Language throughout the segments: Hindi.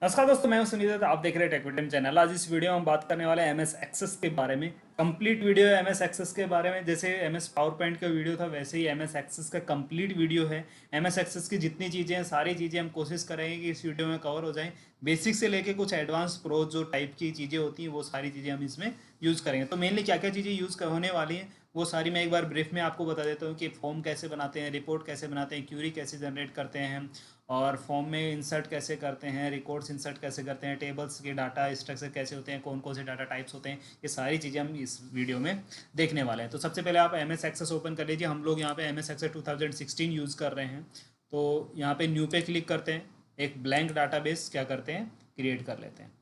नमस्कार दोस्तों, मैं हूं सुनीता। आप देख रहे हैं टेक्विटम चैनल। आज इस वीडियो में हम बात करने वाले हैं एमएस एक्सेस के बारे में। कंप्लीट वीडियो है एमएस एक्सेस के बारे में। जैसे एमएस पावर पॉइंट का वीडियो था, वैसे ही एमएस एक्सेस का कंप्लीट वीडियो है। एमएस एक्सेस की जितनी चीज़ें हैं, सारी चीज़ें हम कोशिश करेंगे कि इस वीडियो में कवर हो जाएं। बेसिक से लेके कुछ एडवांस प्रो जो टाइप की चीज़ें होती हैं, वो सारी चीज़ें हम इसमें यूज़ करेंगे। तो मेनली क्या क्या चीज़ें यूज़ होने वाली हैं, वो सारी मैं एक बार ब्रीफ में आपको बता देता हूँ कि फॉर्म कैसे बनाते हैं, रिपोर्ट कैसे बनाते हैं, क्यूरी कैसे जनरेट करते हैं, और फॉर्म में इंसर्ट कैसे करते हैं, रिकॉर्ड्स इंसर्ट कैसे करते हैं, टेबल्स के डाटा स्ट्रक्चर कैसे होते हैं, कौन कौन से डाटा टाइप्स होते हैं, ये सारी चीज़ें हम इस वीडियो में देखने वाले हैं। तो सबसे पहले आप एम एस एक्सेस ओपन कर लीजिए। हम लोग यहाँ पे एम एस एक्सेस 2016 यूज़ कर रहे हैं। तो यहाँ पे न्यू पे क्लिक करते हैं। एक ब्लैंक डाटाबेस क्या करते हैं, क्रिएट कर लेते हैं।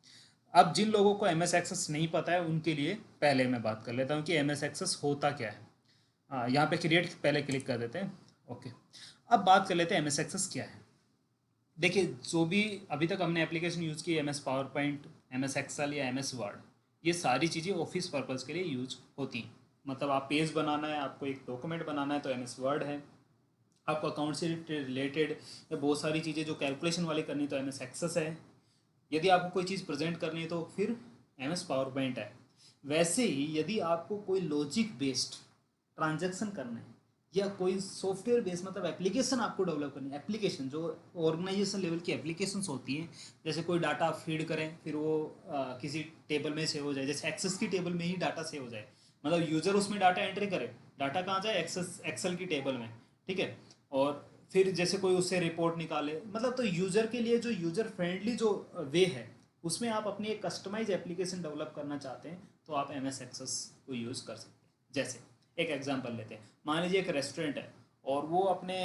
अब जिन लोगों को एम एस एक्सेस नहीं पता है, उनके लिए पहले मैं बात कर लेता हूँ कि एम एस एक्सेस होता क्या है। यहाँ पे क्रिएट पहले क्लिक कर देते हैं। ओके, अब बात कर लेते हैं एम एस एक्सेस क्या है। देखिए, जो भी अभी तक हमने एप्लीकेशन यूज़ की, M S PowerPoint, M S Excel या एम एस वर्ड, ये सारी चीज़ें ऑफिस पर्पज़ के लिए यूज होती हैं। मतलब आप पेज बनाना है, आपको एक डॉक्यूमेंट बनाना है, तो एम एस वर्ड है। आपको अकाउंट से रिलेटेड या बहुत सारी चीज़ें जो कैलकुलेशन वाली करनी है, तो एम एस एक्सेस है। यदि आपको कोई चीज़ प्रेजेंट करनी है, तो फिर एम एस पावर पॉइंट है। वैसे ही यदि आपको कोई लॉजिक बेस्ड ट्रांजैक्शन करना है, या कोई सॉफ्टवेयर बेस्ड मतलब एप्लीकेशन आपको डेवलप करनी है, एप्लीकेशन जो ऑर्गेनाइजेशन लेवल की एप्लीकेशंस होती हैं, जैसे कोई डाटा फीड करें, फिर वो किसी टेबल में सेव हो जाए, जैसे एक्सेस की टेबल में ही डाटा सेव हो जाए। मतलब यूज़र उसमें डाटा एंट्री करे, डाटा कहाँ जाए, एक्सेस एक्सेल की टेबल में। ठीक है। और फिर जैसे कोई उससे रिपोर्ट निकाले, मतलब तो यूज़र के लिए जो यूज़र फ्रेंडली जो वे है, उसमें आप अपनी एक कस्टमाइज एप्लीकेशन डेवलप करना चाहते हैं, तो आप एम एस एक्सेस को यूज़ कर सकते हैं। जैसे एक एग्जांपल लेते हैं। मान लीजिए एक रेस्टोरेंट है, और वो अपने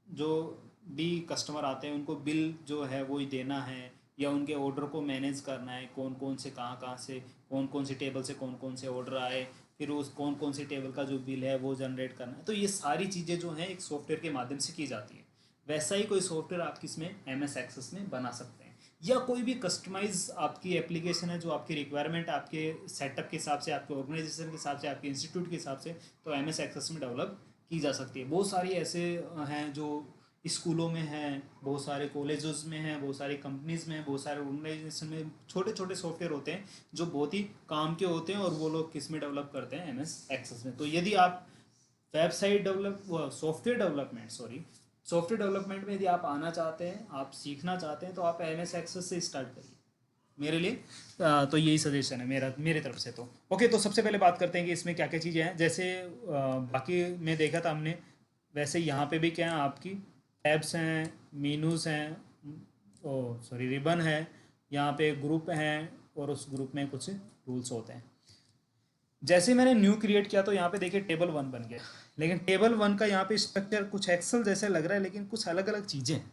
जो भी कस्टमर आते हैं, उनको बिल जो है वो ही देना है, या उनके ऑर्डर को मैनेज करना है, कौन कौन से कहाँ कहाँ से, कौन कौन सी टेबल से कौन कौन से ऑर्डर आए, फिर उस कौन कौन सी टेबल का जो बिल है वो जनरेट करना है। तो ये सारी चीज़ें जो हैं एक सॉफ्टवेयर के माध्यम से की जाती है। वैसा ही कोई सॉफ्टवेयर आप किसमें, एम एस एक्सेस में बना सकते हैं। या कोई भी कस्टमाइज आपकी एप्लीकेशन है जो आपकी रिक्वायरमेंट, आपके सेटअप के हिसाब से, आपके ऑर्गेनाइजेशन के हिसाब से, आपके इंस्टीट्यूट के हिसाब से, तो एम एस एक्सेस में डेवलप की जा सकती है। बहुत सारी ऐसे हैं जो स्कूलों में हैं, बहुत सारे कॉलेजेस में हैं, बहुत सारी कंपनीज में हैं, बहुत सारे ऑर्गेनाइजेशन में छोटे छोटे सॉफ्टवेयर होते हैं जो बहुत ही काम के होते हैं, और वो लोग किस में डेवलप करते हैं, एम एस एक्सेस में। तो यदि आप website develop, software development, software development में यदि आप आना चाहते हैं, आप सीखना चाहते हैं, तो आप एम एस एक्सेस से स्टार्ट करिए। मेरे लिए तो यही सजेशन है मेरा, मेरे तरफ से। तो ओके, तो सबसे पहले बात करते हैं कि इसमें क्या क्या चीज़ें हैं। जैसे बाकी में देखा था हमने, वैसे यहाँ पे भी क्या है, आपकी टैब्स हैं, मीनूज़ हैं, ओ सॉरी रिबन है, यहाँ पे ग्रुप हैं, और उस ग्रुप में कुछ रूल्स होते हैं। जैसे ही मैंने न्यू क्रिएट किया, तो यहाँ पे देखिए टेबल वन बन गया। लेकिन टेबल वन का यहाँ पे स्ट्रक्चर कुछ एक्सेल जैसे लग रहा है, लेकिन कुछ अलग अलग चीज़ें हैं।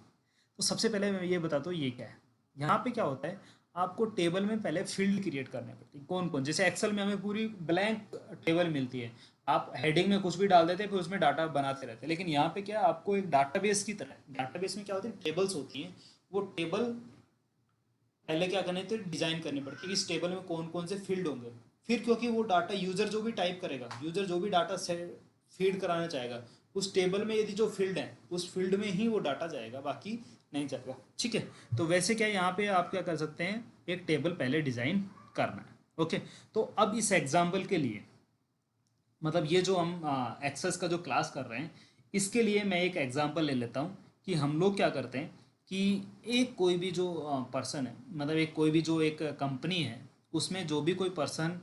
तो सबसे पहले मैं ये बताता हूँ ये क्या है। यहाँ पे क्या होता है, आपको टेबल में पहले फील्ड क्रिएट करने पड़ती है। कौन कौन, जैसे एक्सेल में हमें पूरी ब्लैंक टेबल मिलती है, आप हेडिंग में कुछ भी डाल देते हैं, फिर उसमें डाटा बनाते रहते हैं। लेकिन यहाँ पे क्या है, आपको एक डाटाबेस की तरह, डाटाबेस में क्या होती है, टेबल्स होती हैं। वो टेबल पहले क्या करने थे, डिजाइन करनी पड़ती है, इस टेबल में कौन कौन से फील्ड होंगे। फिर क्योंकि वो डाटा यूजर जो भी टाइप करेगा, यूजर जो भी डाटा से फीड कराना चाहेगा, उस टेबल में यदि जो फील्ड है, उस फील्ड में ही वो डाटा जाएगा, बाकी नहीं जाएगा। ठीक है। तो वैसे क्या, यहाँ पे आप क्या कर सकते हैं, एक टेबल पहले डिजाइन करना है। ओके। तो अब इस एग्जाम्पल के लिए, मतलब ये जो हम एक्सेस का जो क्लास कर रहे हैं, इसके लिए मैं एक एग्जांपल ले लेता हूँ कि हम लोग क्या करते हैं कि एक कोई भी जो पर्सन है, मतलब एक कोई भी जो एक कंपनी है, उसमें जो भी कोई पर्सन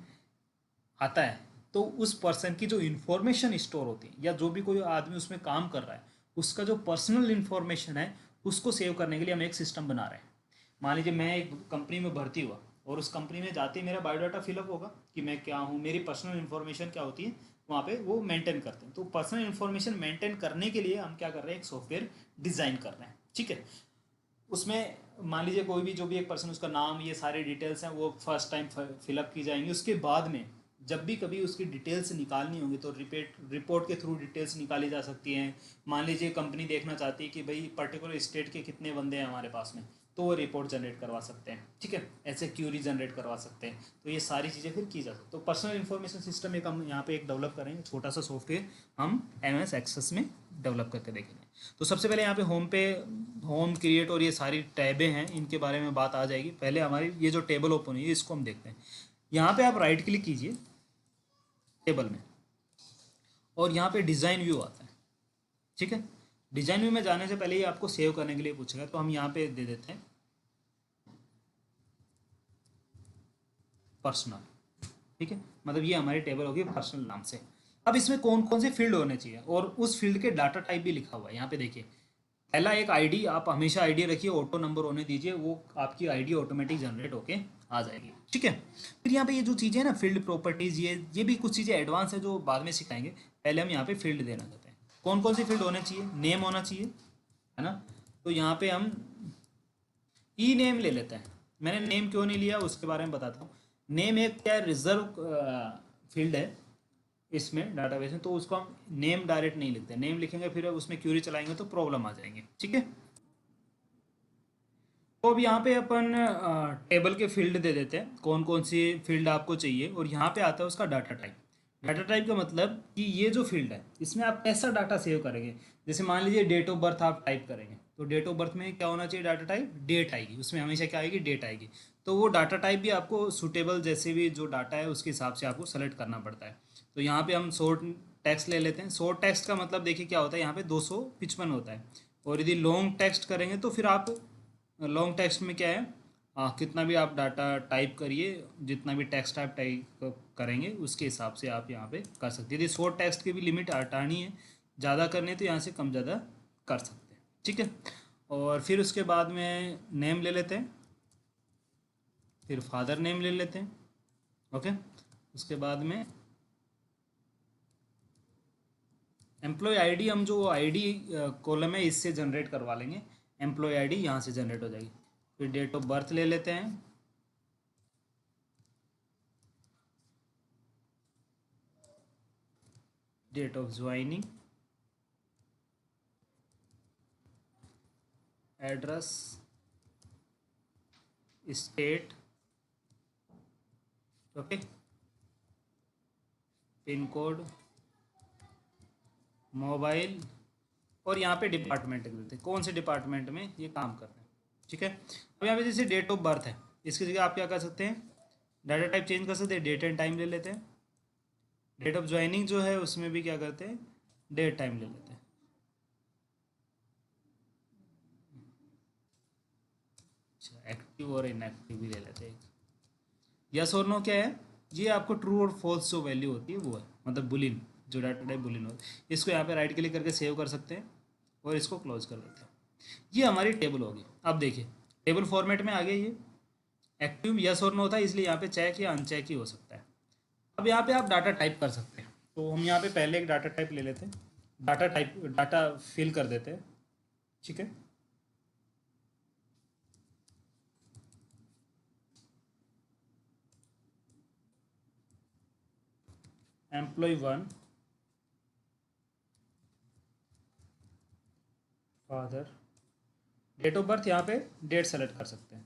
आता है, तो उस पर्सन की जो इन्फॉर्मेशन स्टोर होती है, या जो भी कोई आदमी उसमें काम कर रहा है, उसका जो पर्सनल इन्फॉर्मेशन है, उसको सेव करने के लिए हम एक सिस्टम बना रहे हैं। मान लीजिए मैं एक कंपनी में भर्ती हुआ, और उस कंपनी में जाते ही मेरा बायोडाटा फिलअप होगा कि मैं क्या हूँ, मेरी पर्सनल इन्फॉर्मेशन क्या होती है, वहाँ पे वो मेंटेन करते हैं। तो पर्सनल इन्फॉर्मेशन मेंटेन करने के लिए हम क्या कर रहे हैं, एक सॉफ्टवेयर डिज़ाइन कर रहे हैं। ठीक है। उसमें मान लीजिए कोई भी जो भी एक पर्सन, उसका नाम, ये सारी डिटेल्स हैं, वो फर्स्ट टाइम फिलअप की जाएंगी। उसके बाद में जब भी कभी उसकी डिटेल्स निकालनी होगी तो रिपोर्ट के थ्रू डिटेल्स निकाली जा सकती हैं। मान लीजिए कंपनी देखना चाहती है कि भाई पर्टिकुलर स्टेट के कितने बंदे हैं हमारे पास में, तो वो रिपोर्ट जनरेट करवा सकते हैं, ठीक है, ऐसे क्यूरी जनरेट करवा सकते हैं। तो ये सारी चीज़ें फिर की जा सकती है। तो पर्सनल इन्फॉर्मेशन सिस्टम एक हम यहाँ पे एक डेवलप करेंगे, छोटा सा सॉफ्टवेयर हम एमएस एक्सेस में डेवलप करके देखेंगे। तो सबसे पहले यहाँ पे होम क्रिएट और ये सारी टैबें हैं, इनके बारे में बात आ जाएगी। पहले हमारी ये जो टेबल ओपन हुई है इसको हम देखते हैं। यहाँ पे आप राइट क्लिक कीजिए टेबल में, और यहाँ पे डिज़ाइन व्यू आता है, ठीक है। डिज़ाइन व्यू में जाने से पहले ही आपको सेव करने के लिए पूछेगा, तो हम यहाँ पे दे देते हैं पर्सनल, ठीक है। मतलब ये हमारी टेबल होगी पर्सनल नाम से। अब इसमें कौन कौन से फील्ड होने चाहिए और उस फील्ड के डाटा टाइप भी लिखा हुआ है यहाँ पे देखिए। पहला एक आईडी, आप हमेशा आईडी रखिए, ऑटो नंबर होने दीजिए, वो आपकी आईडी ऑटोमेटिक जनरेट होके आ जाएगी, ठीक है। फिर यहाँ पे ये जो चीज़ें हैं ना फील्ड प्रॉपर्टीज, ये भी कुछ चीज़ें एडवांस है जो बाद में सिखाएंगे। पहले हम यहाँ पे फील्ड देना चाहते हैं। कौन कौन सी फील्ड होने चाहिए? नेम होना चाहिए, है ना। तो यहाँ पे हम ई नेम ले लेते हैं। मैंने नेम क्यों नहीं लिया उसके बारे में बताता हूँ। नेम एक क्या रिजर्व फील्ड है इसमें डाटाबेस में, तो उसको हम नेम डायरेक्ट नहीं लिखते। नेम लिखेंगे फिर उसमें क्यूरी चलाएंगे तो प्रॉब्लम आ जाएंगे, ठीक है। तो अब यहाँ पे अपन टेबल के फील्ड दे देते हैं, कौन कौन सी फील्ड आपको चाहिए, और यहाँ पे आता है उसका डाटा टाइप। डाटा टाइप का मतलब कि ये जो फील्ड है इसमें आप कैसा डाटा सेव करेंगे। जैसे मान लीजिए डेट ऑफ बर्थ आप टाइप करेंगे, तो डेट ऑफ बर्थ में क्या होना चाहिए? डाटा टाइप डेट आएगी, उसमें हमेशा क्या आएगी? डेट आएगी। तो वो डाटा टाइप भी आपको सूटेबल, जैसे भी जो डाटा है उसके हिसाब से आपको सेलेक्ट करना पड़ता है। तो यहाँ पे हम शॉर्ट टेक्स्ट ले लेते हैं। शॉर्ट टेक्स्ट का मतलब देखिए क्या होता है, यहाँ पे 255 होता है। और यदि लॉन्ग टेक्स्ट करेंगे तो फिर आप लॉन्ग टेक्स्ट में क्या है, कितना भी आप डाटा टाइप करिए, जितना भी टेक्स्ट आप टाइप करेंगे उसके हिसाब से आप यहाँ पे कर सकते हैं। यदि शॉर्ट टेक्स्ट की भी लिमिट हटानी है, ज़्यादा करनी है, तो यहाँ से कम ज़्यादा कर सकते हैं, ठीक है। और फिर उसके बाद में नेम ले लेते हैं, फिर फादर नेम ले लेते हैं, ओके। उसके बाद में एम्प्लॉय आईडी, हम जो आईडी कॉलम है इससे जनरेट करवा लेंगे। एम्प्लॉय आईडी यहाँ से जनरेट हो जाएगी। फिर डेट ऑफ बर्थ ले लेते हैं, date of joining, address, state, okay, pin code, mobile, और यहाँ पे डिपार्टमेंट लिख देते हैं, कौन से डिपार्टमेंट में ये काम कर रहे हैं, ठीक है। अब यहाँ पे जैसे डेट ऑफ बर्थ है, इसकी जगह आप क्या कर सकते हैं? डाटा टाइप चेंज कर सकते हैं, डेट एंड टाइम ले लेते हैं। डेट ऑफ ज्वाइनिंग जो है उसमें भी क्या करते हैं? डेट टाइम ले लेते हैं। अच्छा, एक्टिव और इनएक्टिव भी ले लेते हैं। यस और नो क्या है? ये आपको ट्रू और फॉल्स जो वैल्यू होती है वो है, मतलब बुलिन, जो डाटा टाइप बुलिन होता है। इसको यहाँ पे राइट क्लिक करके सेव कर सकते हैं और इसको क्लोज कर देते हैं। ये हमारी टेबल होगी। अब देखिए टेबल फॉर्मेट में आ गया ये। एक्टिव यस और नो होता है, इसलिए यहाँ पे चेक या अनचेक ही हो सकता है। अब यहाँ पे आप डाटा टाइप कर सकते हैं। तो हम यहाँ पे पहले एक डाटा टाइप ले लेते हैं, डाटा फिल कर देते हैं, ठीक है। Employ 1, father, date of birth, यहाँ पे डेट सेलेक्ट कर सकते हैं,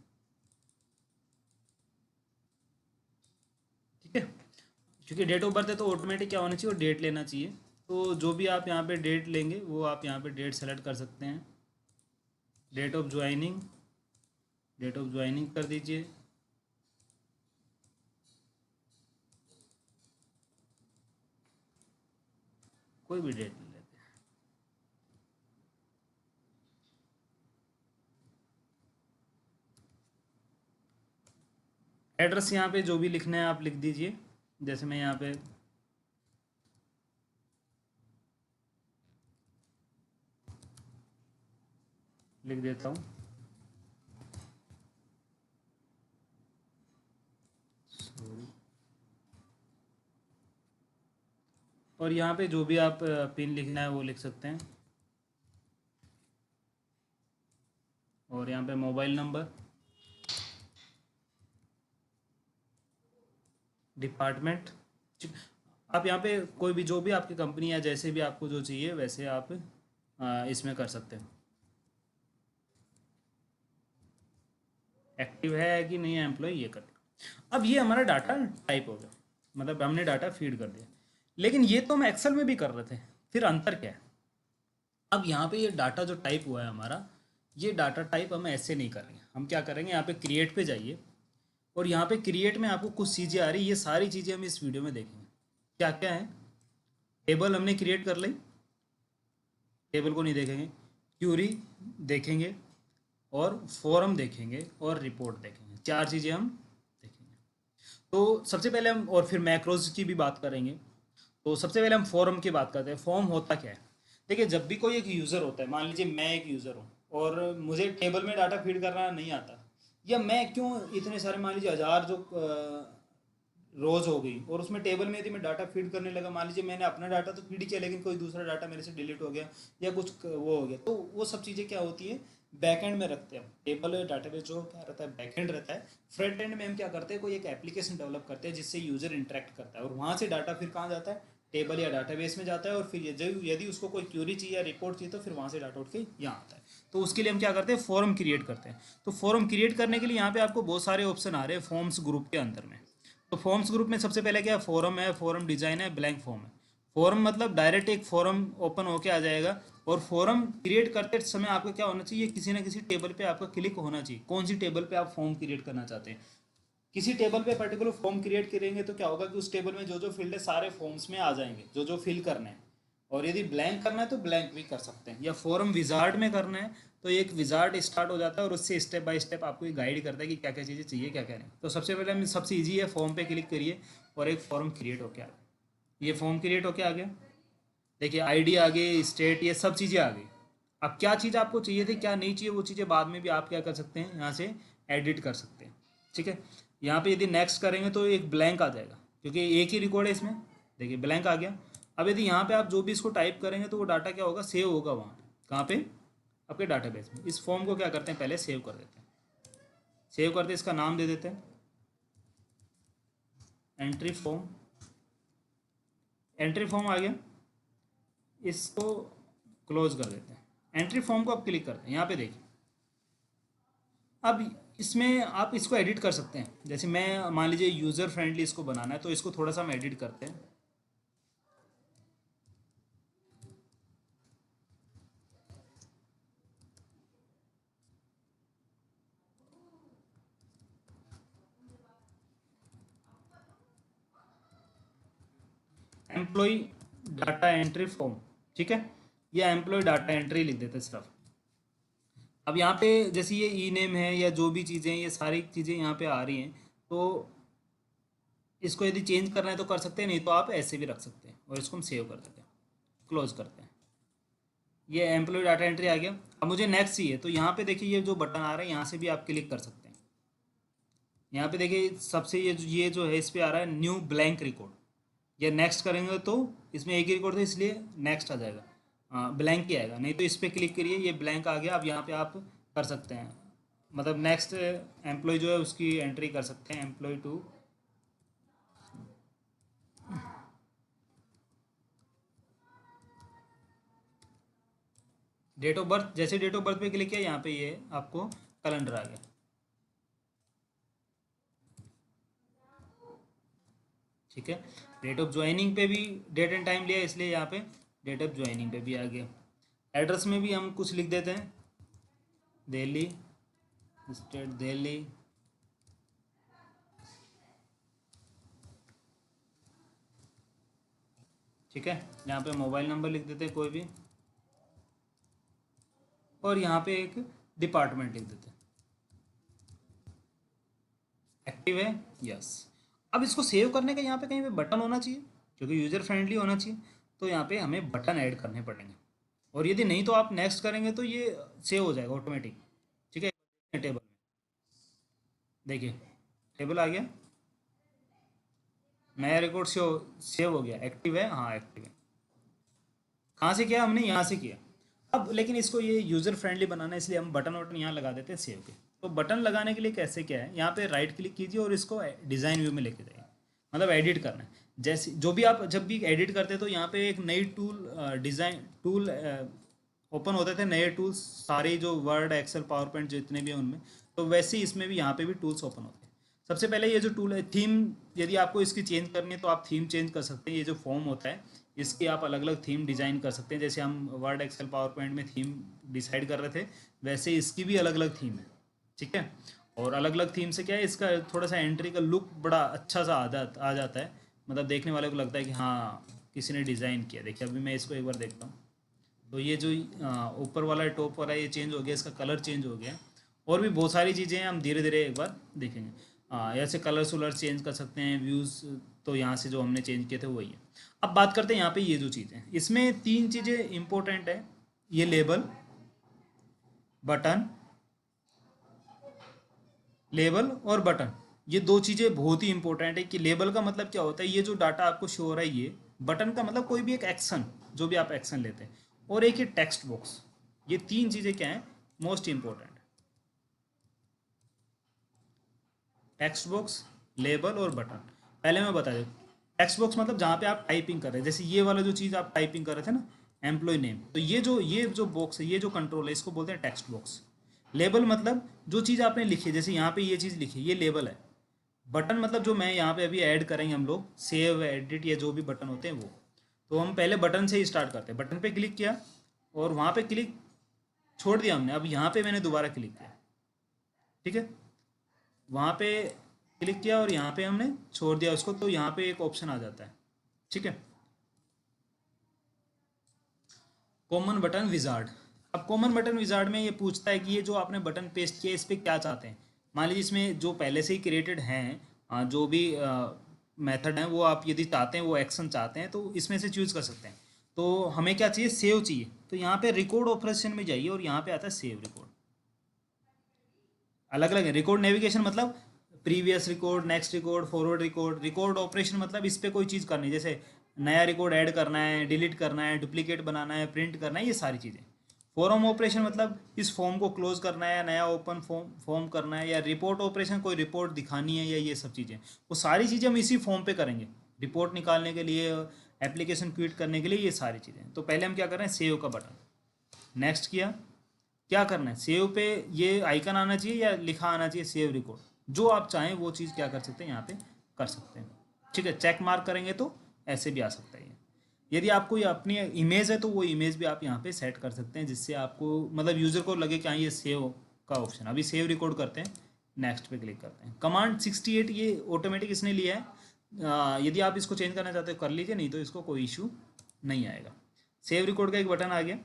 ठीक है। क्योंकि डेट ऑफ बर्थ है तो ऑटोमेटिक क्या होना चाहिए? वो डेट लेना चाहिए। तो जो भी आप यहाँ पे डेट लेंगे वो आप यहाँ पे डेट सेलेक्ट कर सकते हैं। Date of joining, date of joining कर दीजिए। कोई भी डेट ले लेते हैं। एड्रेस यहाँ पे जो भी लिखना है आप लिख दीजिए। जैसे मैं यहाँ पे लिख देता हूँ, सॉरी। और यहाँ पे जो भी आप पिन लिखना है वो लिख सकते हैं। और यहाँ पे मोबाइल नंबर, डिपार्टमेंट, आप यहाँ पे कोई भी जो भी आपकी कंपनी है, जैसे भी आपको जो चाहिए वैसे आप इसमें कर सकते हैं। एक्टिव है कि नहीं है एम्प्लॉय, ये कर दिया। अब ये हमारा डाटा टाइप हो गया, मतलब हमने डाटा फीड कर दिया। लेकिन ये तो हम एक्सेल में भी कर रहे थे, फिर अंतर क्या है? अब यहाँ पे ये डाटा जो टाइप हुआ है हमारा, ये डाटा टाइप हम ऐसे नहीं करेंगे। हम क्या करेंगे, यहाँ पे क्रिएट पे जाइए और यहाँ पे क्रिएट में आपको कुछ चीज़ें आ रही, ये सारी चीज़ें हम इस वीडियो में देखेंगे। क्या क्या है? टेबल हमने क्रिएट कर ली, टेबल को नहीं देखेंगे। क्यूरी देखेंगे और फॉरम देखेंगे और रिपोर्ट देखेंगे, चार चीज़ें हम देखेंगे। तो सबसे पहले हम, और फिर मैक्रोज की भी बात करेंगे। तो सबसे पहले हम फॉरम की बात करते हैं। फॉर्म होता क्या है? देखिए, जब भी कोई एक यूज़र होता है, मान लीजिए मैं एक यूज़र हूँ और मुझे टेबल में डाटा फीड करना नहीं आता, या मैं क्यों इतने सारे, मान लीजिए 1000 जो रोज़ हो गई, और उसमें टेबल में यदि मैं डाटा फीड करने लगा, मान लीजिए मैंने अपना डाटा तो फीड किया लेकिन कोई दूसरा डाटा मेरे से डिलीट हो गया या कुछ वो हो गया, तो वो सब चीज़ें क्या होती है, बैकएंड में रखते हैं। टेबल डाटाबेस जो क्या रहता है, बैकएंड रहता है। फ्रंट एंड में हम क्या करते हैं, कोई एक एप्लीकेशन डेवलप करते हैं जिससे यूज़र इंटरेक्ट करता है, और वहाँ से डाटा फिर कहाँ जाता है, टेबल या डाटाबेस में जाता है। और फिर यदि उसको कोई क्यूरी चाहिए या रिपोर्ट चाहिए तो फिर वहाँ से डाटा उठ के यहाँ आता है। तो उसके लिए हम क्या करते हैं, फॉर्म क्रिएट करते हैं। तो फॉर्म क्रिएट करने के लिए यहाँ पे आपको बहुत सारे ऑप्शन आ रहे हैं फॉर्म्स ग्रुप के अंदर में। तो फॉर्म्स ग्रुप में सबसे पहले क्या है, फॉरम है, फॉरम डिजाइन है, ब्लैंक फॉर्म है। फॉरम मतलब डायरेक्ट एक फॉरम ओपन होके आ जाएगा, और फॉरम क्रिएट करते समय आपका क्या होना चाहिए, किसी ना किसी टेबल पे आपका क्लिक होना चाहिए। कौन सी टेबल पे आप फॉर्म क्रिएट करना चाहते हैं, किसी टेबल पे पर्टिकुलर फॉर्म क्रिएट करेंगे तो क्या होगा कि उस टेबल में जो जो फील्ड है सारे फॉर्म्स में आ जाएंगे, जो जो फिल करने हैं। और यदि ब्लैंक करना है तो ब्लैंक भी कर सकते हैं, या फॉर्म विजार्ड में करना है तो एक विजार्ड स्टार्ट हो जाता है और उससे स्टेप बाय स्टेप आपको ये गाइड करता है कि क्या क्या चीज़ें चाहिए, क्या क्या नहीं। तो सबसे पहले हम, सबसे ईजी है, फॉर्म पे क्लिक करिए और एक फॉर्म क्रिएट होके आ गया। ये फॉर्म क्रिएट होके आ गया। देखिए आईडी आ गई, स्टेट, ये सब चीज़ें आ गई। अब क्या चीज़ आपको चाहिए थी, क्या नहीं चाहिए, वो चीज़ें बाद में भी आप क्या कर सकते हैं, यहाँ से एडिट कर सकते हैं। ठीक है, यहाँ पे यदि नेक्स्ट करेंगे तो एक ब्लैंक आ जाएगा, क्योंकि एक ही रिकॉर्ड है इसमें। देखिए ब्लैंक आ गया। अब यदि यहाँ पे आप जो भी इसको टाइप करेंगे तो वो डाटा क्या होगा, सेव होगा वहाँ पे। कहाँ पे? आपके डाटाबेस में। इस फॉर्म को क्या करते हैं, पहले सेव कर देते हैं। सेव करते इसका नाम दे देते हैं एंट्री फॉर्म। एंट्री फॉर्म आ गया, इसको क्लोज कर देते हैं। एंट्री फॉर्म को आप क्लिक करते हैं, यहाँ पे देखिए। अब इसमें आप इसको एडिट कर सकते हैं। जैसे मैं, मान लीजिए यूज़र फ्रेंडली इसको बनाना है तो इसको थोड़ा सा हम एडिट करते हैं। एम्प्लॉय डाटा एंट्री फॉर्म, ठीक है, या एम्प्लॉय डाटा एंट्री लिख देते हैं सिर्फ। अब यहाँ पे जैसे ये ई नेम है या जो भी चीज़ें, ये सारी चीज़ें यहाँ पे आ रही हैं, तो इसको यदि चेंज करना है तो कर सकते हैं, नहीं तो आप ऐसे भी रख सकते हैं। और इसको हम सेव कर देते हैं, क्लोज करते हैं। ये एम्प्लॉय डाटा एंट्री आ गया। अब मुझे नेक्स्ट चाहिए तो यहाँ पे देखिए, ये जो बटन आ रहा है यहाँ से भी आप क्लिक कर सकते हैं। यहाँ पे देखिए सबसे ये जो है, इस पे आ रहा है न्यू ब्लैंक रिकॉर्ड। ये नेक्स्ट करेंगे तो इसमें एक ही रिकॉर्ड था इसलिए नेक्स्ट आ जाएगा, ब्लैंक ही आएगा। नहीं तो इस पर क्लिक करिए, ये ब्लैंक आ गया। अब यहाँ पे आप कर सकते हैं, मतलब नेक्स्ट एम्प्लॉय जो है उसकी एंट्री कर सकते हैं, employ two. Date of birth, जैसे डेट ऑफ बर्थ पे क्लिक किया यहाँ पे ये आपको कैलेंडर आ गया। ठीक है, डेट ऑफ ज्वाइनिंग पे भी डेट एंड टाइम लिया इसलिए यहाँ पे डेट ऑफ ज्वाइनिंग पे भी आ गया। एड्रेस में भी हम कुछ लिख देते हैं, दिल्ली, स्टेट दिल्ली। ठीक है, यहाँ पे मोबाइल नंबर लिख देते हैं कोई भी, और यहाँ पे एक डिपार्टमेंट लिख देते हैं। एक्टिव है, यस। अब इसको सेव करने का यहाँ पे कहीं पे बटन होना चाहिए, क्योंकि यूज़र फ्रेंडली होना चाहिए। तो यहाँ पे हमें बटन ऐड करने पड़ेंगे, और यदि नहीं तो आप नेक्स्ट करेंगे तो ये सेव हो जाएगा ऑटोमेटिक। ठीक है, टेबल में देखिए, टेबल आ गया, नया रिकॉर्ड सेव हो गया। एक्टिव है, हाँ एक्टिव है। कहाँ से किया हमने, यहाँ से किया। अब लेकिन इसको ये यूज़र फ्रेंडली बनाना है, इसलिए हम बटन वटन यहाँ लगा देते हैं सेव के। तो बटन लगाने के लिए कैसे क्या है, यहाँ पे राइट क्लिक कीजिए और इसको डिज़ाइन व्यू में लेके जाइए, मतलब एडिट करना है। जैसे जो भी आप जब भी एडिट करते तो यहाँ पे एक नई टूल डिज़ाइन टूल ओपन होते थे, नए टूल्स सारे जो वर्ड एक्सेल पावर पॉइंट जितने भी हैं उनमें। तो वैसे ही इसमें भी यहाँ पे भी टूल्स ओपन होते हैं। सबसे पहले ये जो टूल है थीम, यदि आपको इसकी चेंज करनी है तो आप थीम चेंज कर सकते हैं। ये जो फॉर्म होता है इसकी आप अलग अलग थीम डिज़ाइन कर सकते हैं। जैसे हम वर्ड एक्सेल पावर पॉइंट में थीम डिसाइड कर रहे थे, वैसे इसकी भी अलग अलग थीम है। ठीक है। और अलग अलग थीम से क्या है, इसका थोड़ा सा एंट्री का लुक बड़ा अच्छा सा आ जाता है। मतलब देखने वाले को लगता है कि हाँ किसी ने डिज़ाइन किया। देखिए अभी मैं इसको एक बार देखता हूँ, तो ये जो ऊपर वाला टॉप वाला ये चेंज हो गया, इसका कलर चेंज हो गया। और भी बहुत सारी चीज़ें हैं, हम धीरे धीरे एक बार देखेंगे। ऐसे कलर वलर चेंज कर सकते हैं, व्यूज़ तो यहाँ से जो हमने चेंज किए थे वही है। अब बात करते हैं यहाँ पे ये जो चीज़ें हैं, इसमें तीन चीज़ें इंपॉर्टेंट है। ये लेबल, बटन, लेबल और बटन, ये दो चीज़ें बहुत ही इंपॉर्टेंट है। कि लेबल का मतलब क्या होता है, ये जो डाटा आपको शो हो रहा है ये। बटन का मतलब कोई भी एक एक्शन, जो भी आप एक्शन लेते हैं। और एक ये टेक्स्ट बॉक्स। ये तीन चीज़ें क्या हैं, most important. Text box, label और बटन। पहले मैं बता दूँ, टेक्स्ट बॉक्स मतलब जहाँ पे आप टाइपिंग कर रहे हैं, जैसे ये वाला जो चीज़ आप टाइपिंग कर रहे थे ना, एम्प्लॉय नेम, तो ये जो बॉक्स है, ये जो कंट्रोल है, इसको बोलते हैं टेक्स्ट बॉक्स। लेबल मतलब जो चीज़ आपने लिखी है, जैसे यहाँ पे ये चीज़ लिखी है, ये लेबल है। बटन मतलब जो मैं यहाँ पे अभी ऐड करेंगे हम लोग, सेव, एडिट, या जो भी बटन होते हैं वो। तो हम पहले बटन से ही स्टार्ट करते हैं। बटन पे क्लिक किया और वहाँ पे क्लिक छोड़ दिया हमने, अब यहाँ पे मैंने दोबारा क्लिक किया। ठीक है। वहाँ पे क्लिक किया और यहाँ पे हमने छोड़ दिया उसको, तो यहाँ पे एक ऑप्शन आ जाता है। ठीक है, कॉमन बटन विजार्ड। अब कॉमन बटन विजार्ड में ये पूछता है कि ये जो आपने बटन पेस्ट किया इस पर क्या चाहते हैं। मान लीजिए इसमें जो पहले से ही क्रिएटेड हैं, जो भी मेथड हैं, वो आप यदि चाहते हैं, वो एक्शन चाहते हैं, तो इसमें से चूज कर सकते हैं। तो हमें क्या चाहिए, सेव चाहिए, तो यहाँ पे रिकॉर्ड ऑपरेशन में जाइए और यहाँ पे आता है सेव रिकॉर्ड। अलग अलग है। रिकॉर्ड नेविगेशन मतलब previous record, next record, forward record. Record operation मतलब इस पर कोई चीज़ करनी, जैसे नया रिकॉर्ड ऐड करना है, डिलीट करना है, डुप्लीकेट बनाना है, प्रिंट करना है, ये सारी चीज़ें। फॉर्म ऑपरेशन मतलब इस फॉर्म को क्लोज करना है, नया ओपन फॉर्म करना है, या रिपोर्ट ऑपरेशन कोई रिपोर्ट दिखानी है, या ये सब चीज़ें। वो सारी चीज़ें हम इसी फॉर्म पे करेंगे, रिपोर्ट निकालने के लिए, एप्लीकेशन क्विट करने के लिए, ये सारी चीज़ें। तो पहले हम क्या कर रहे हैं, सेव का बटन, नेक्स्ट किया। क्या करना है, सेव पे ये आइकन आना चाहिए या लिखा आना चाहिए सेव रिकॉर्ड। जो आप चाहें वो चीज़ क्या कर सकते हैं, यहाँ पे कर सकते हैं। ठीक है, चेक मार्क करेंगे तो ऐसे भी आ सकता है ये। यदि आपको ये अपनी इमेज है तो वो इमेज भी आप यहाँ पे सेट कर सकते हैं, जिससे आपको मतलब यूज़र को लगे कि हाँ ये सेव का ऑप्शन। अभी सेव रिकॉर्ड करते हैं, नेक्स्ट पे क्लिक करते हैं। कमांड 68 ये ऑटोमेटिक इसने लिया है। यदि आप इसको चेंज करना चाहते हो कर लीजिए, नहीं तो इसको कोई इशू नहीं आएगा। सेव रिकॉर्ड का एक बटन आ गया।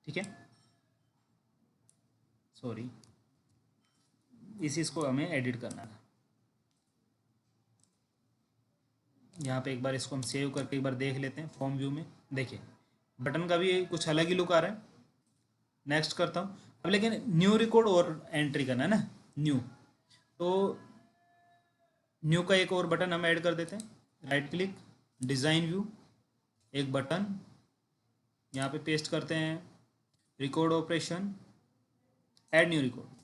ठीक है, सॉरी, इसको हमें एडिट करना था। यहाँ पे एक बार इसको हम सेव करके एक बार देख लेते हैं फॉर्म व्यू में। देखिए बटन का भी कुछ अलग ही लुक आ रहा है। नेक्स्ट करता हूँ। अब लेकिन न्यू रिकॉर्ड और एंट्री करना है ना, न्यू। तो न्यू का एक और बटन हम ऐड कर देते हैं। राइट क्लिक, डिज़ाइन व्यू, एक बटन यहाँ पे पेस्ट करते हैं, record operation, add new record.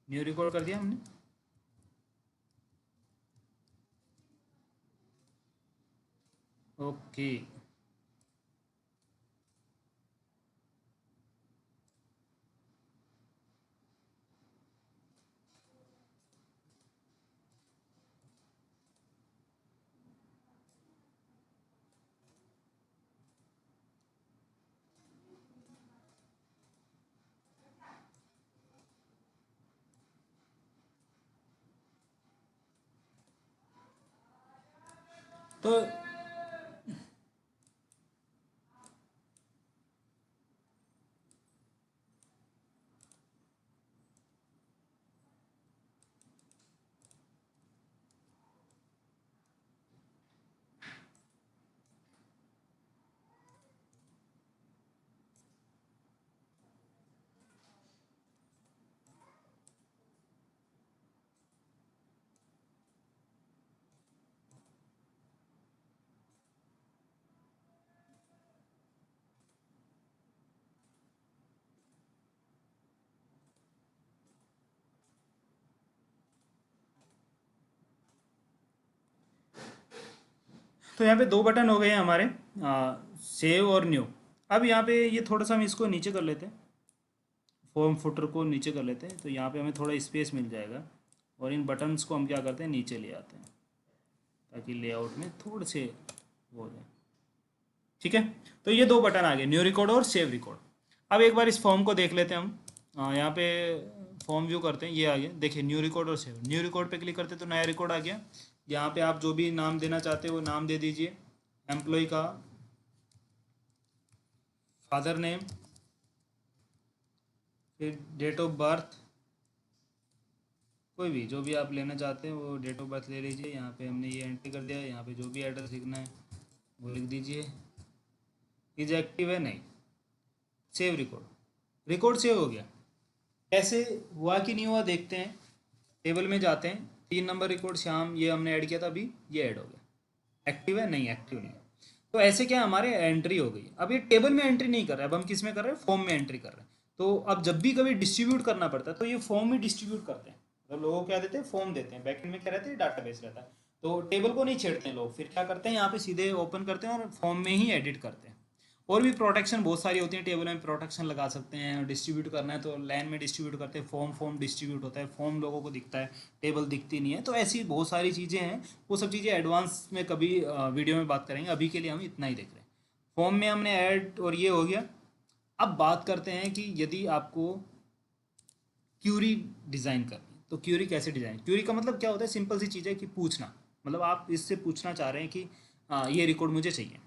New record कर दिया हमने। ओके, तो तो यहाँ पे दो बटन हो गए हैं हमारे, सेव और न्यू। अब यहाँ पे ये थोड़ा सा हम इसको नीचे कर लेते हैं, फॉर्म फुटर को नीचे कर लेते हैं, तो यहाँ पे हमें थोड़ा स्पेस मिल जाएगा। और इन बटन्स को हम क्या करते हैं, नीचे ले आते हैं, ताकि लेआउट में थोड़े से वो हो जाए। ठीक है, तो ये दो बटन आ गए, न्यू रिकॉर्ड और सेव रिकॉर्ड। अब एक बार इस फॉर्म को देख लेते हैं हम। यहाँ पे फॉर्म व्यू करते हैं, ये आ गया, देखिए न्यू रिकॉर्ड और सेव। न्यू रिकॉर्ड पे क्लिक करते हैं तो नया रिकॉर्ड आ गया। यहाँ पे आप जो भी नाम देना चाहते हो वो नाम दे दीजिए, एम्प्लॉय का फादर नेम, फिर डेट ऑफ बर्थ, कोई भी जो भी आप लेना चाहते हैं वो डेट ऑफ बर्थ ले लीजिए। यहाँ पे हमने ये एंट्री कर दिया। यहाँ पे जो भी एड्रेस लिखना है वो लिख दीजिए। इज एक्टिव है नहीं, सेव रिकॉर्ड, रिकॉर्ड सेव हो गया। कैसे हुआ कि नहीं हुआ देखते हैं। टेबल में जाते हैं, 3 नंबर रिकॉर्ड श्याम, ये हमने ऐड किया था, अभी ये ऐड हो गया। एक्टिव है नहीं, एक्टिव नहीं है। तो ऐसे क्या हमारे एंट्री हो गई। अब ये टेबल में एंट्री नहीं कर रहे, अब हम किस में कर रहे हैं, फॉर्म में एंट्री कर रहे हैं। तो अब जब भी कभी डिस्ट्रीब्यूट करना पड़ता है तो ये फॉर्म में डिस्ट्रीब्यूट करते हैं। तो लोगों को क्या देते हैं, फॉर्म देते हैं। बैकएंड में क्या रहता है, डाटाबेस रहता है। तो टेबल को नहीं छेड़ते हैं लोग, फिर क्या करते हैं, यहाँ पे सीधे ओपन करते हैं और फॉर्म में ही एडिट करते हैं। और भी प्रोटेक्शन बहुत सारी होती है, टेबल में प्रोटेक्शन लगा सकते हैं। डिस्ट्रीब्यूट करना है तो लाइन में डिस्ट्रीब्यूट करते हैं, फॉर्म डिस्ट्रीब्यूट होता है, फॉर्म लोगों को दिखता है, टेबल दिखती नहीं है। तो ऐसी बहुत सारी चीज़ें हैं, वो सब चीज़ें एडवांस में कभी वीडियो में बात करेंगे। अभी के लिए हम इतना ही देख रहे हैं। फॉर्म में हमने ऐड और ये हो गया। अब बात करते हैं कि यदि आपको क्यूरी डिज़ाइन करनी है तो क्यूरी कैसे डिज़ाइन। क्यूरी का मतलब क्या होता है, सिंपल सी चीज़ है कि पूछना, मतलब आप इससे पूछना चाह रहे हैं कि ये रिकॉर्ड मुझे चाहिए।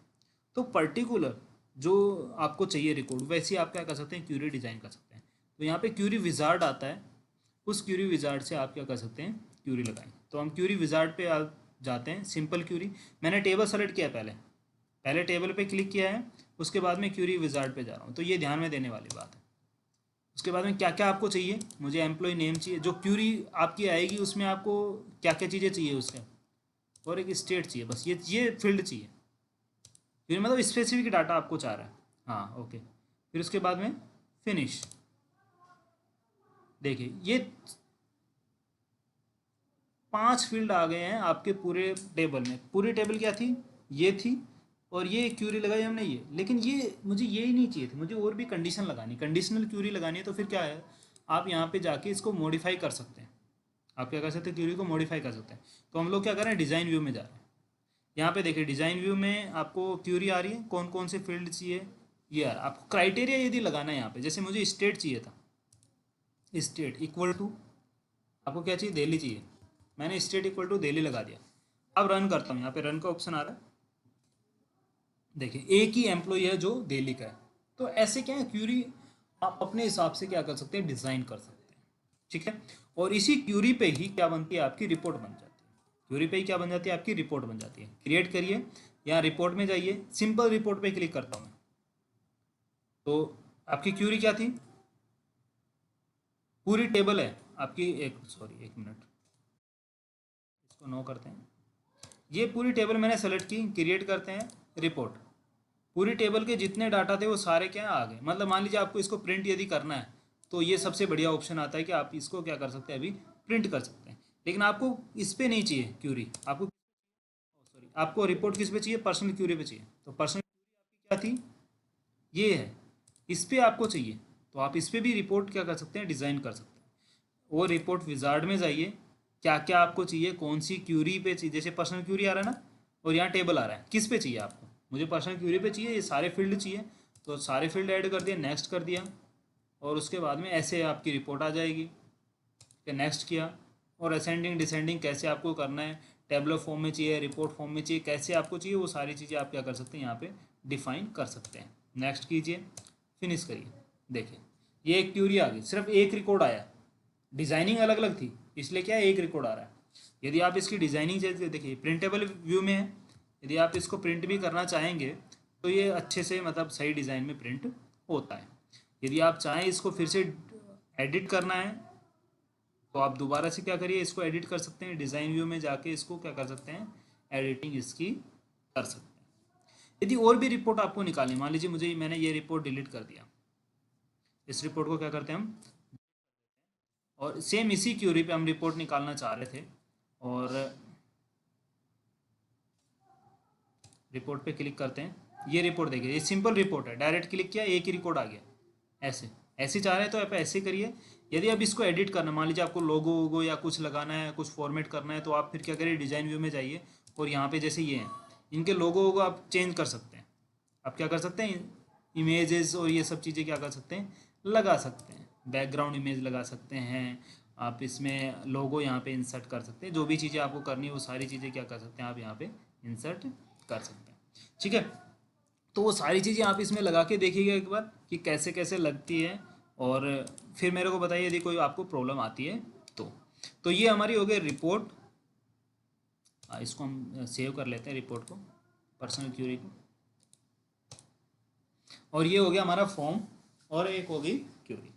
तो पर्टिकुलर जो आपको चाहिए रिकॉर्ड, वैसे आप क्या कर सकते हैं, क्यूरी डिज़ाइन कर सकते हैं। तो यहाँ पे क्यूरी विजार्ड आता है, उस क्यूरी विजार्ड से आप क्या कर सकते हैं, क्यूरी लगाएं। तो हम क्यूरी विजार्ड पे आप जाते हैं, सिंपल क्यूरी। मैंने टेबल सेलेक्ट किया, पहले पहले टेबल पे क्लिक किया है, उसके बाद में क्यूरी विजार्ड पे जा रहा हूँ। तो ये ध्यान में देने वाली बात है। उसके बाद में क्या क्या आपको चाहिए, मुझे एम्प्लॉय नेम चाहिए, जो क्यूरी आपकी आएगी उसमें आपको क्या क्या चीज़ें चाहिए उसका, और एक स्टेट चाहिए, बस ये फील्ड चाहिए। फिर मतलब स्पेसिफिक डाटा आपको चाह रहा है, हाँ ओके। फिर उसके बाद में फिनिश। देखिए ये 5 फील्ड आ गए हैं आपके पूरे टेबल में। पूरी टेबल क्या थी, ये थी, और ये क्यूरी लगाई हमने ये। लेकिन ये मुझे ये ही नहीं चाहिए थी, मुझे और भी कंडीशन लगानी, कंडीशनल क्यूरी लगानी है। तो फिर क्या है, आप यहाँ पे जाके इसको मॉडिफाई कर सकते हैं। आप क्या कर सकते हैं, क्यूरी को मॉडिफाई कर सकते हैं। तो हम लोग क्या कर रहे हैं, डिज़ाइन व्यू में जा रहे हैं। यहाँ पे देखिए डिज़ाइन व्यू में आपको क्यूरी आ रही है, कौन कौन से फील्ड चाहिए ये यार। आपको क्राइटेरिया यदि लगाना है यहाँ पे, जैसे मुझे स्टेट चाहिए था, स्टेट इक्वल टू, आपको क्या चाहिए, दिल्ली चाहिए, मैंने स्टेट इक्वल टू दिल्ली लगा दिया। अब रन करता हूँ, यहाँ पे रन का ऑप्शन आ रहा है। देखिए एक ही एम्प्लॉय है जो दिल्ली का है। तो ऐसे क्या है, क्यूरी आप अपने हिसाब से क्या कर सकते हैं, डिज़ाइन कर सकते हैं। ठीक है, और इसी क्यूरी पे ही क्या बनती है, आपकी रिपोर्ट बन जाती है। क्यूरी पे ही क्या बन जाती है, आपकी रिपोर्ट बन जाती है। क्रिएट करिए, यहाँ रिपोर्ट में जाइए, सिंपल रिपोर्ट पे क्लिक करता हूँ मैं। तो आपकी क्यूरी क्या थी, पूरी टेबल है आपकी, एक मिनट, इसको नो करते हैं। ये पूरी टेबल मैंने सेलेक्ट की, क्रिएट करते हैं रिपोर्ट। पूरी टेबल के जितने डाटा थे वो सारे क्या आ गए। मतलब मान लीजिए आपको इसको प्रिंट यदि करना है तो ये सबसे बढ़िया ऑप्शन आता है कि आप इसको क्या कर सकते हैं, अभी प्रिंट कर सकते हैं। लेकिन आपको इस पे नहीं चाहिए क्यूरी, आपको आपको रिपोर्ट किस पे चाहिए, पर्सनल क्यूरी पे चाहिए। तो पर्सनल क्यूरी आपकी क्या थी, ये है, इस पे आपको चाहिए। तो आप इस पे भी रिपोर्ट क्या कर सकते हैं, डिज़ाइन कर सकते हैं। वो रिपोर्ट विजार्ड में जाइए, क्या क्या आपको चाहिए, कौन सी क्यूरी पे चाहिए। जैसे पर्सनल क्यूरी आ रहा है ना, और यहाँ टेबल आ रहा है, किस पे चाहिए आपको, मुझे पर्सनल क्यूरी पे चाहिए, ये सारे फील्ड चाहिए। तो सारे फील्ड ऐड कर दिया, नेक्स्ट कर दिया, और उसके बाद में ऐसे आपकी रिपोर्ट आ जाएगी। नेक्स्ट किया, और असेंडिंग डिसेंडिंग कैसे आपको करना है, टेबलर फॉर्म में चाहिए, रिपोर्ट फॉर्म में चाहिए, कैसे आपको चाहिए, वो सारी चीज़ें आप क्या कर सकते हैं, यहाँ पे डिफाइन कर सकते हैं। नेक्स्ट कीजिए, फिनिश करिए। देखिए ये एक क्यूरी आ गई, सिर्फ एक रिकॉर्ड आया, डिज़ाइनिंग अलग अलग थी, इसलिए क्या है, एक रिकॉर्ड आ रहा है। यदि आप इसकी डिज़ाइनिंग जैसे देखिए प्रिंटेबल व्यू में है, यदि आप इसको प्रिंट भी करना चाहेंगे तो ये अच्छे से मतलब सही डिज़ाइन में प्रिंट होता है। यदि आप चाहें इसको फिर से एडिट करना है तो आप दोबारा से क्या करिए, इसको एडिट कर सकते हैं, डिज़ाइन व्यू में जाके इसको क्या कर सकते हैं, एडिटिंग इसकी कर सकते हैं। यदि और भी रिपोर्ट आपको निकालनी, मान लीजिए मुझे मैंने ये रिपोर्ट डिलीट कर दिया, इस रिपोर्ट को क्या करते हैं हम, और सेम इसी क्यूरी पे हम रिपोर्ट निकालना चाह रहे थे, और रिपोर्ट पे क्लिक करते हैं, ये रिपोर्ट देखिए, ये सिंपल रिपोर्ट है, डायरेक्ट क्लिक किया एक ही रिकॉर्ड आ गया। ऐसे ऐसे चाह रहे हैं तो आप ऐसे करिए। यदि आप इसको एडिट करना, मान लीजिए आपको लोगो वोगो या कुछ लगाना है, कुछ फॉर्मेट करना है, तो आप फिर क्या करिए, डिज़ाइन व्यू में जाइए और यहाँ पे जैसे ये हैं, इनके लोगो वोगो आप चेंज कर सकते हैं। आप क्या कर सकते हैं, इमेजेस और ये सब चीज़ें क्या कर सकते हैं, लगा सकते हैं। बैकग्राउंड इमेज लगा सकते हैं आप, इसमें लोगो यहाँ पे इंसर्ट कर सकते हैं। जो भी चीज़ें आपको करनी है वो सारी चीज़ें क्या कर सकते हैं, आप यहाँ पे इंसर्ट कर सकते हैं। ठीक है, तो वो सारी चीज़ें आप इसमें लगा के देखिएगा एक बार कि कैसे कैसे लगती है, और फिर मेरे को बताइए यदि कोई आपको प्रॉब्लम आती है तो ये हमारी हो गई रिपोर्ट। इसको हम सेव कर लेते हैं रिपोर्ट को, पर्सनल क्यूरी को, और ये हो गया हमारा फॉर्म और एक होगी क्यूरी।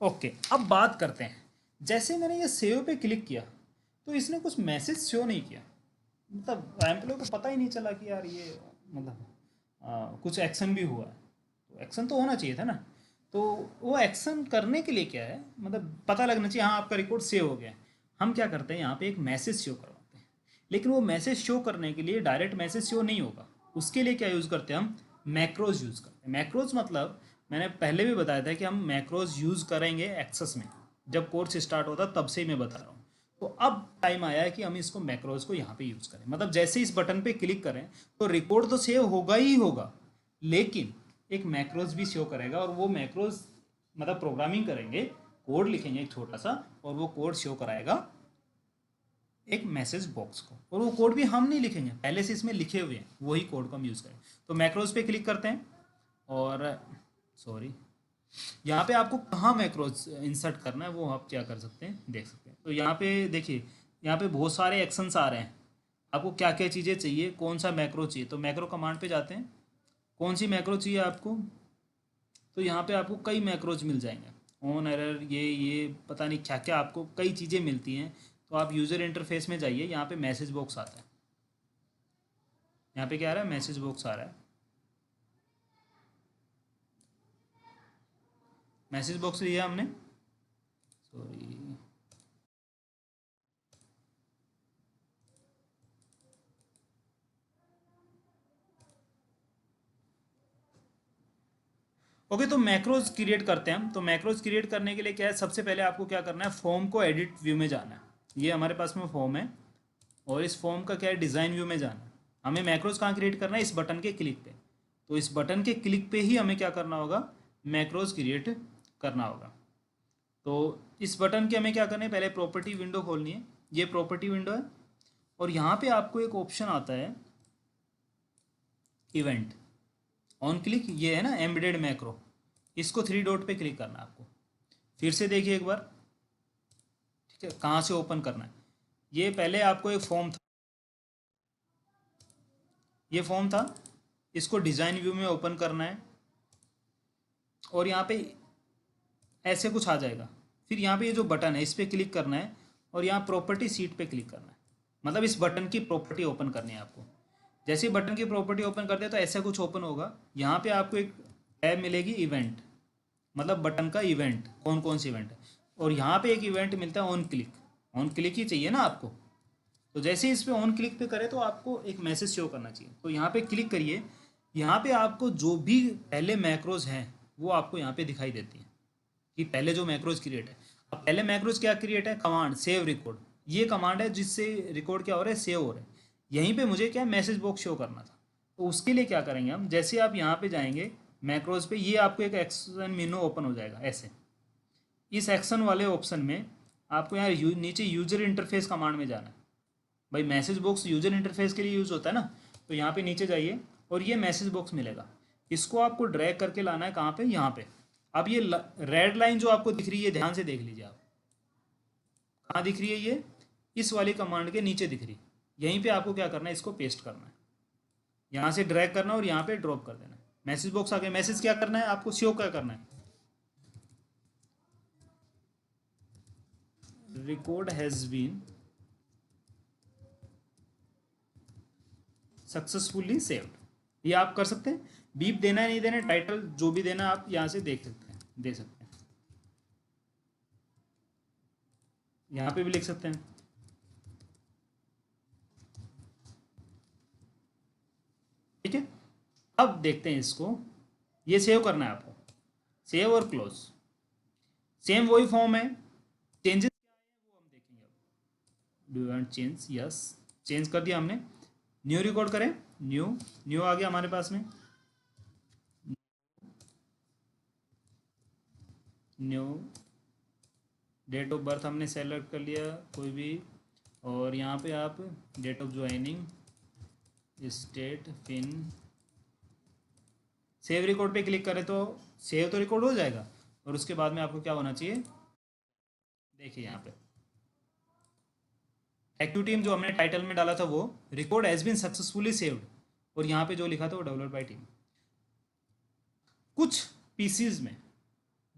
ओके, अब बात करते हैं, जैसे मैंने ये सेव पे क्लिक किया तो इसने कुछ मैसेज शो नहीं किया, मतलब एम्प्लॉय को पता ही नहीं चला कि यार ये मतलब कुछ एक्शन भी हुआ है। तो एक्शन तो होना चाहिए था ना, तो वो एक्शन करने के लिए क्या है, मतलब पता लगना चाहिए हाँ आपका रिकॉर्ड सेव हो गया है। हम क्या करते हैं, यहाँ पे एक मैसेज शो करवाते हैं, लेकिन वो मैसेज शो करने के लिए डायरेक्ट मैसेज शो नहीं होगा। उसके लिए क्या यूज़ करते हैं, हम मैक्रोज यूज़ करते हैं। मैक्रोज मतलब मैंने पहले भी बताया था कि हम मैक्रोज यूज़ करेंगे एक्सेस में, जब कोर्स स्टार्ट होता तब से ही मैं बता रहा हूँ। तो अब टाइम आया है कि हम इसको मैक्रोज को यहाँ पे यूज़ करें। मतलब जैसे इस बटन पे क्लिक करें तो रिकॉर्ड तो सेव होगा ही होगा, लेकिन एक मैक्रोज भी शो करेगा, और वो मैक्रोज मतलब प्रोग्रामिंग करेंगे, कोड लिखेंगे एक छोटा सा, और वो कोड शो कराएगा एक मैसेज बॉक्स को। और वो कोड भी हम नहीं लिखेंगे, पहले से इसमें लिखे हुए हैं, वही कोड को हम यूज़ करें। तो मैक्रोज पे क्लिक करते हैं, और सॉरी, यहाँ पे आपको कहाँ मैक्रोज इंसर्ट करना है वो आप क्या कर सकते हैं, देख सकते हैं। तो यहाँ पे देखिए, यहाँ पे बहुत सारे एक्शंस आ रहे हैं, आपको क्या क्या चीज़ें चाहिए, कौन सा मैक्रो चाहिए, तो मैक्रो कमांड पे जाते हैं, कौन सी मैक्रो चाहिए आपको, तो यहाँ पे आपको कई मैक्रोज मिल जाएंगे, ऑन एरर, ये पता नहीं क्या क्या आपको कई चीज़ें मिलती हैं। तो आप यूज़र इंटरफेस में जाइए, यहाँ पे मैसेज बॉक्स आता है, यहाँ पे क्या आ रहा है, मैसेज बॉक्स आ रहा है। मैसेज बॉक्स लिया हमने, सॉरी, ओके। तो मैक्रोज क्रिएट करते हैं हम। तो मैक्रोज क्रिएट करने के लिए क्या है, सबसे पहले आपको क्या करना है, फॉर्म को एडिट व्यू में जाना है। ये हमारे पास में फॉर्म है, और इस फॉर्म का क्या है, डिज़ाइन व्यू में जाना है। हमें मैक्रोज कहाँ क्रिएट करना है, इस बटन के क्लिक पे। तो इस बटन के क्लिक पे ही हमें क्या करना होगा, मैक्रोज क्रिएट करना होगा। तो इस बटन के हमें क्या करना है, पहले प्रॉपर्टी विंडो खोलनी है, ये प्रॉपर्टी विंडो है, और यहाँ पे आपको एक ऑप्शन आता है इवेंट ऑन क्लिक, ये है ना एम्बेडेड मैक्रो, इसको थ्री डॉट पे क्लिक करना है आपको। फिर से देखिए एक बार, ठीक है, कहाँ से ओपन करना है। ये पहले आपको एक फॉर्म था, ये फॉर्म था, इसको डिज़ाइन व्यू में ओपन करना है, और यहाँ पे ऐसे कुछ आ जाएगा। फिर यहाँ पे ये जो बटन है इस पर क्लिक करना है, और यहाँ प्रॉपर्टी सीट पे क्लिक करना है। मतलब इस बटन की प्रॉपर्टी ओपन करनी है आपको। जैसे ही बटन की प्रॉपर्टी ओपन करते हैं तो ऐसा कुछ ओपन होगा। यहाँ पे आपको एक टैब मिलेगी इवेंट, मतलब बटन का इवेंट, कौन कौन सी इवेंट है। और यहाँ पे एक इवेंट मिलता है ऑन क्लिक, ऑन क्लिक ही चाहिए ना आपको। तो जैसे ही इस पर ऑन क्लिक पे करें तो आपको एक मैसेज शो करना चाहिए। तो यहाँ पे क्लिक करिए, यहाँ पे आपको जो भी पहले मैक्रोज हैं वो आपको यहाँ पे दिखाई देती है कि पहले जो मैक्रोज क्रिएट है। अब पहले मैक्रोज क्या क्रिएट है, कमांड सेव रिकॉर्ड, ये कमांड है जिससे रिकॉर्ड क्या हो रहा है, सेव हो रहा है। यहीं पे मुझे क्या मैसेज बॉक्स शो करना था। तो उसके लिए क्या करेंगे हम, जैसे आप यहाँ पे जाएंगे मैक्रोज पे, ये आपको एक एक्शन मेनू ओपन हो जाएगा ऐसे। इस एक्शन वाले ऑप्शन में आपको यहाँ नीचे यूजर इंटरफेस कमांड में जाना है। भाई मैसेज बॉक्स यूजर इंटरफेस के लिए यूज़ होता है ना, तो यहाँ पे नीचे जाइए और ये मैसेज बॉक्स मिलेगा, इसको आपको ड्रैग करके लाना है कहाँ पे, यहाँ पे। अब ये रेड लाइन जो आपको दिख रही है, ध्यान से देख लीजिए आप, कहाँ दिख रही है ये, इस वाली कमांड के नीचे दिख रही है। यहीं पे आपको क्या करना है, इसको पेस्ट करना है, यहाँ से ड्रैग करना है और यहाँ पे ड्रॉप कर देना है। मैसेज बॉक्स आ गया। मैसेज क्या करना है आपको, शो क्या करना है, record has been successfully saved, ये आप कर सकते हैं। बीप देना है नहीं देना है, टाइटल जो भी देना है आप यहाँ से देख सकते हैं, दे सकते हैं, यहाँ पे भी लिख सकते हैं। अब देखते हैं इसको, ये सेव करना है आपको, सेव और क्लोज। सेम वही फॉर्म है, चेंजेस क्या है वो हम देखेंगे। अब do want change, yes change कर दिया हमने। न्यू रिकॉर्ड करें, न्यू, न्यू आ गया हमारे पास में, न्यू। डेट ऑफ बर्थ हमने सेलेक्ट कर लिया कोई भी, और यहाँ पे आप date of joining, state, pin. Save record पे क्लिक करें तो सेव तो रिकॉर्ड हो जाएगा, और उसके बाद में आपको क्या होना चाहिए, देखिए यहाँ पे एक्टिव टीम जो हमने टाइटल में डाला था वो record has been successfully saved, और यहाँ पे जो लिखा था वो डेवलप्ड बाय टीम। कुछ पीसीज में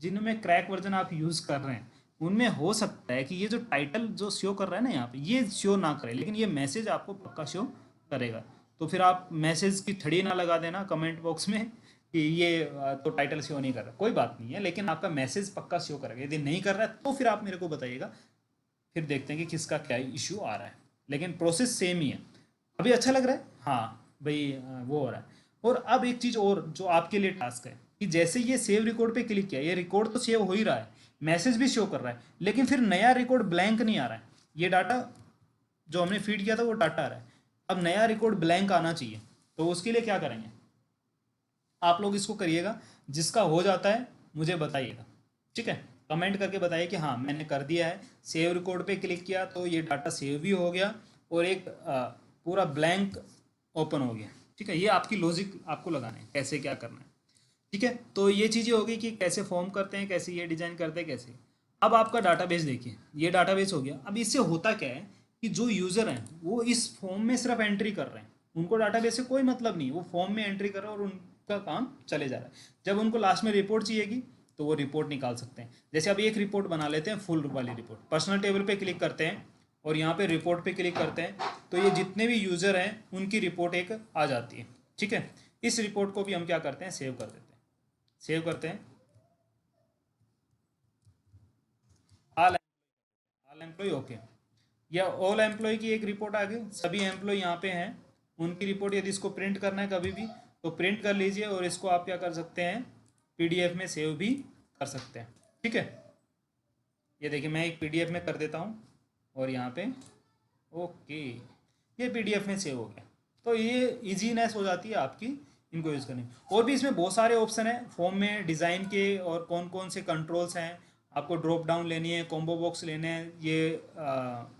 जिनमें क्रैक वर्जन आप यूज़ कर रहे हैं उनमें हो सकता है कि ये जो टाइटल जो शो कर रहा है ना यहाँ पे, ये शो ना करे, लेकिन ये मैसेज आपको पक्का शो करेगा। तो फिर आप मैसेज की थड़ी ना लगा देना कमेंट बॉक्स में कि ये तो टाइटल शो नहीं कर रहा, कोई बात नहीं है, लेकिन आपका मैसेज पक्का शो करेगा। यदि नहीं कर रहा है तो फिर आप मेरे को बताइएगा, फिर देखते हैं कि किसका क्या इशू आ रहा है, लेकिन प्रोसेस सेम ही है। अभी अच्छा लग रहा है, हाँ भाई वो हो रहा है। और अब एक चीज़ और जो आपके लिए टास्क है कि जैसे ये सेव रिकॉर्ड पे क्लिक किया, ये रिकॉर्ड तो सेव हो ही रहा है, मैसेज भी शो कर रहा है, लेकिन फिर नया रिकॉर्ड ब्लैंक नहीं आ रहा है। ये डाटा जो हमने फीड किया था वो डाटा आ रहा है, अब नया रिकॉर्ड ब्लैंक आना चाहिए। तो उसके लिए क्या करेंगे, आप लोग इसको करिएगा, जिसका हो जाता है मुझे बताइएगा, ठीक है। कमेंट करके बताइए कि हाँ मैंने कर दिया है, सेव रिकॉर्ड पे क्लिक किया तो ये डाटा सेव भी हो गया और एक पूरा ब्लैंक ओपन हो गया, ठीक है। ये आपकी लॉजिक आपको लगाना है कैसे क्या करना है, ठीक है। तो ये चीज़ें हो गई कि कैसे फॉर्म करते हैं, कैसे ये डिज़ाइन करते हैं, कैसे। अब आपका डाटाबेस देखिए, ये डाटाबेस हो गया। अब इससे होता क्या है कि जो यूज़र हैं वो इस फॉर्म में सिर्फ एंट्री कर रहे हैं, उनको डाटाबेस से कोई मतलब नहीं, वो फॉर्म में एंट्री कर रहे हैं और उनका काम चले जा रहा है। जब उनको लास्ट में रिपोर्ट चाहिएगी तो वो रिपोर्ट निकाल सकते हैं। जैसे अब एक रिपोर्ट बना लेते हैं, फुल वाली रिपोर्ट, पर्सनल टेबल पे क्लिक करते हैं और यहाँ पे रिपोर्ट पे क्लिक करते हैं, तो ये जितने भी यूज़र हैं उनकी रिपोर्ट एक आ जाती है, ठीक है। इस रिपोर्ट को भी हम क्या करते हैं, सेव कर देते हैं। सेव करते हैं, ऑल ऑल एम्प्लॉय, ओके, या ऑल एम्प्लॉय की एक रिपोर्ट आ गई, सभी एम्प्लॉय यहाँ पे हैं, उनकी रिपोर्ट। यदि इसको प्रिंट करना है कभी भी तो प्रिंट कर लीजिए, और इसको आप क्या कर सकते हैं, पीडीएफ में सेव भी कर सकते हैं, ठीक है। ये देखिए मैं एक पीडीएफ में कर देता हूँ और यहाँ पे ओके, ये पीडीएफ में सेव हो गया। तो ये इजीनेस हो जाती है आपकी इनको यूज़ करने में। और भी इसमें बहुत सारे ऑप्शन हैं फॉर्म में डिज़ाइन के, और कौन कौन से कंट्रोल्स हैं। आपको ड्रॉप डाउन लेनी है, कॉम्बो बॉक्स लेने हैं, ये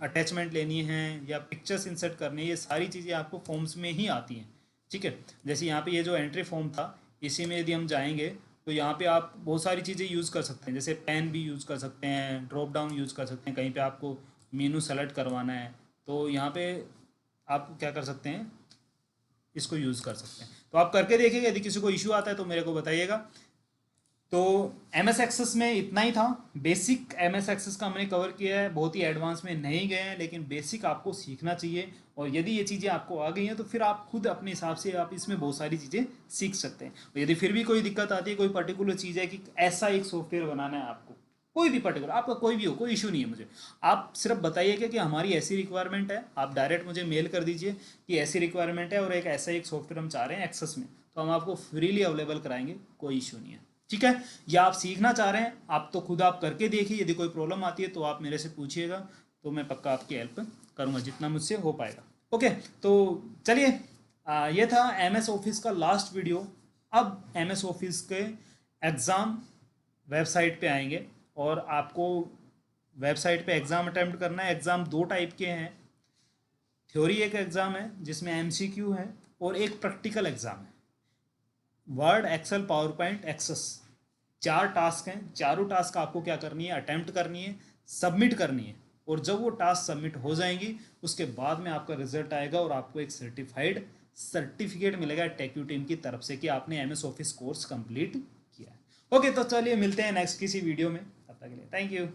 अटैचमेंट लेनी है, या पिक्चर्स इंसर्ट करनी है, ये सारी चीज़ें आपको फॉर्म्स में ही आती हैं, ठीक है। जैसे यहाँ पे ये जो एंट्री फॉर्म था, इसी में यदि हम जाएंगे तो यहाँ पे आप बहुत सारी चीज़ें यूज़ कर सकते हैं, जैसे पेन भी यूज़ कर सकते हैं, ड्रॉप डाउन यूज़ कर सकते हैं, कहीं पे आपको मेनू सेलेक्ट करवाना है तो यहाँ पे आप क्या कर सकते हैं, इसको यूज़ कर सकते हैं। तो आप करके देखिएगा, यदि किसी को इशू आता है तो मेरे को बताइएगा। तो एम एस एक्सेस में इतना ही था, बेसिक एम एस एक्सेस का हमने कवर किया है, बहुत ही एडवांस में नहीं गए हैं, लेकिन बेसिक आपको सीखना चाहिए। और यदि ये चीज़ें आपको आ गई हैं तो फिर आप खुद अपने हिसाब से आप इसमें बहुत सारी चीज़ें सीख सकते हैं। और यदि फिर भी कोई दिक्कत आती है, कोई पर्टिकुलर चीज़ है कि ऐसा एक सॉफ्टवेयर बनाना है आपको, कोई भी पर्टिकुलर आपका कोई भी हो, कोई इशू नहीं है मुझे, आप सिर्फ बताइएगा कि हमारी ऐसी रिक्वायरमेंट है, आप डायरेक्ट मुझे मेल कर दीजिए कि ऐसी रिक्वायरमेंट है और एक ऐसा एक सॉफ्टवेयर हम चाह रहे हैं एक्सेस में, तो हम आपको फ्रीली अवेलेबल कराएंगे, कोई इशू नहीं है, ठीक है। या आप सीखना चाह रहे हैं, आप तो खुद आप करके देखिए, यदि कोई प्रॉब्लम आती है तो आप मेरे से पूछिएगा, तो मैं पक्का आपकी हेल्प करूँगा जितना मुझसे हो पाएगा। ओके, तो चलिए, ये था एम एस ऑफिस का लास्ट वीडियो। अब एम एस ऑफिस के एग्ज़ाम वेबसाइट पे आएंगे, और आपको वेबसाइट पे एग्ज़ाम अटेम्प्ट करना है। एग्ज़ाम दो टाइप के हैं, थ्योरी एक एग्ज़ाम है जिसमें एमसीक्यू है, और एक प्रैक्टिकल एग्ज़ाम है, Word, Excel, PowerPoint, Access, चार टास्क हैं। चारों टास्क आपको क्या करनी है, अटेम्प्ट करनी है, सबमिट करनी है, और जब वो टास्क सबमिट हो जाएंगी उसके बाद में आपका रिजल्ट आएगा और आपको एक सर्टिफाइड सर्टिफिकेट मिलेगा टेक्यू टीम की तरफ से कि आपने M S Office course complete किया है। ओके, तो चलिए मिलते हैं नेक्स्ट किसी वीडियो में, तब तक के लिए थैंक यू।